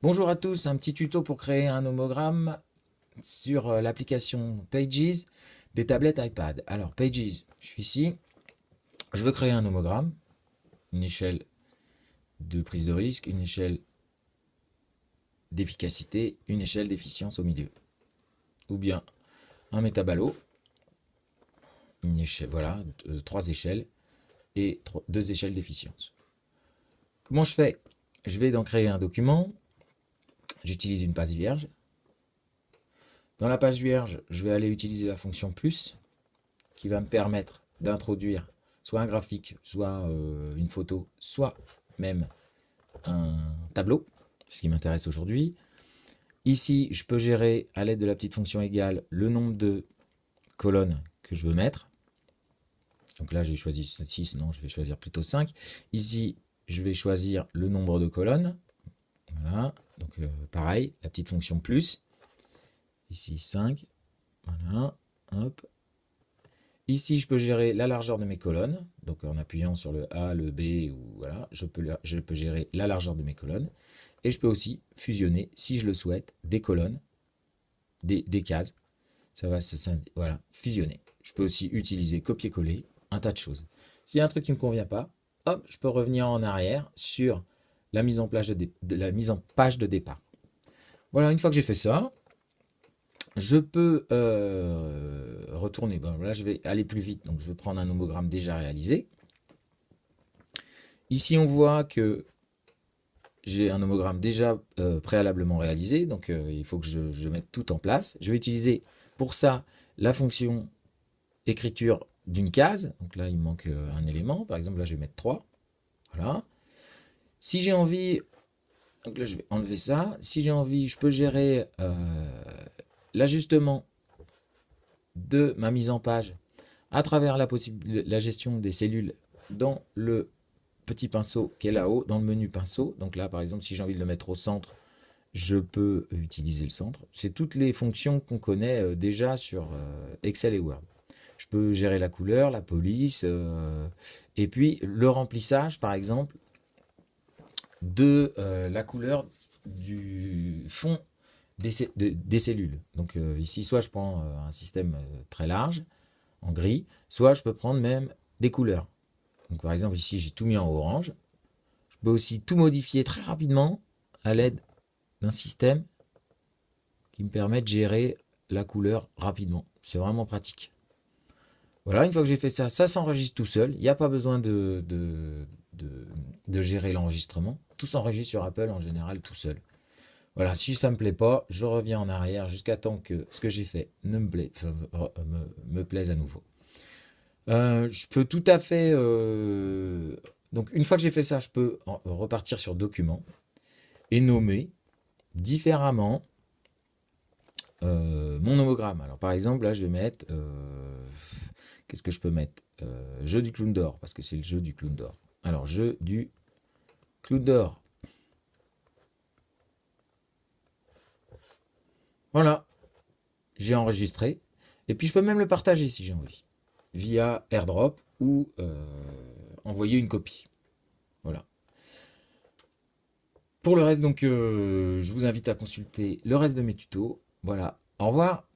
Bonjour à tous, un petit tuto pour créer un homogramme sur l'application Pages des tablettes iPad. Alors Pages, je suis ici, je veux créer un homogramme, une échelle de prise de risque, une échelle d'efficacité, une échelle d'efficience au milieu. Ou bien un métabalo, une échelle, voilà, trois échelles et deux échelles d'efficience. Comment je fais? Je vais donc créer un document, j'utilise une page vierge. Dans la page vierge, je vais aller utiliser la fonction plus qui va me permettre d'introduire soit un graphique, soit une photo, soit même un tableau, ce qui m'intéresse aujourd'hui. Ici, je peux gérer à l'aide de la petite fonction égale le nombre de colonnes que je veux mettre. Donc là, j'ai choisi 6, non, je vais choisir plutôt 5. Ici, je vais choisir le nombre de colonnes. Voilà, donc pareil, la petite fonction plus. Ici 5, voilà, hop. Ici, je peux gérer la largeur de mes colonnes. Donc en appuyant sur le A, le B, ou voilà, je peux gérer la largeur de mes colonnes. Et je peux aussi fusionner, si je le souhaite, des colonnes, des cases. Ça va voilà, fusionner. Je peux aussi utiliser copier-coller, un tas de choses. S'il y a un truc qui ne me convient pas, hop, je peux revenir en arrière sur la mise en page de départ. Voilà, une fois que j'ai fait ça, je peux retourner. Bon, là, je vais aller plus vite, donc je vais prendre un homogramme déjà réalisé. Ici, on voit que j'ai un homogramme déjà préalablement réalisé, donc il faut que je mette tout en place. Je vais utiliser pour ça la fonction écriture d'une case. Donc là, il me manque un élément. Par exemple, là, je vais mettre 3. Voilà. Si j'ai envie, donc là, je vais enlever ça. Si j'ai envie, je peux gérer l'ajustement de ma mise en page à travers la gestion des cellules dans le petit pinceau qui est là-haut, dans le menu pinceau. Donc là, par exemple, si j'ai envie de le mettre au centre, je peux utiliser le centre. C'est toutes les fonctions qu'on connaît déjà sur Excel et Word. Je peux gérer la couleur, la police, et puis le remplissage, par exemple, de la couleur du fond des cellules. Donc ici, soit je prends un système très large, en gris, soit je peux prendre même des couleurs. Donc par exemple, ici, j'ai tout mis en orange. Je peux aussi tout modifier très rapidement à l'aide d'un système qui me permet de gérer la couleur rapidement. C'est vraiment pratique. Voilà, une fois que j'ai fait ça, ça s'enregistre tout seul. Il n'y a pas besoin de gérer l'enregistrement. Tout s'enregistre sur Apple en général tout seul. Voilà, si ça ne me plaît pas, je reviens en arrière jusqu'à temps que ce que j'ai fait me plaise à nouveau. Je peux tout à fait... donc une fois que j'ai fait ça, je peux repartir sur document et nommer différemment mon homogramme. Alors par exemple, là je vais mettre... qu'est-ce que je peux mettre jeu du clown d'or, parce que c'est le jeu du clown d'or. Alors, jeu du clown d'or. Voilà, j'ai enregistré. Et puis je peux même le partager si j'ai envie, via AirDrop ou envoyer une copie. Voilà. Pour le reste, donc, je vous invite à consulter le reste de mes tutos. Voilà, au revoir.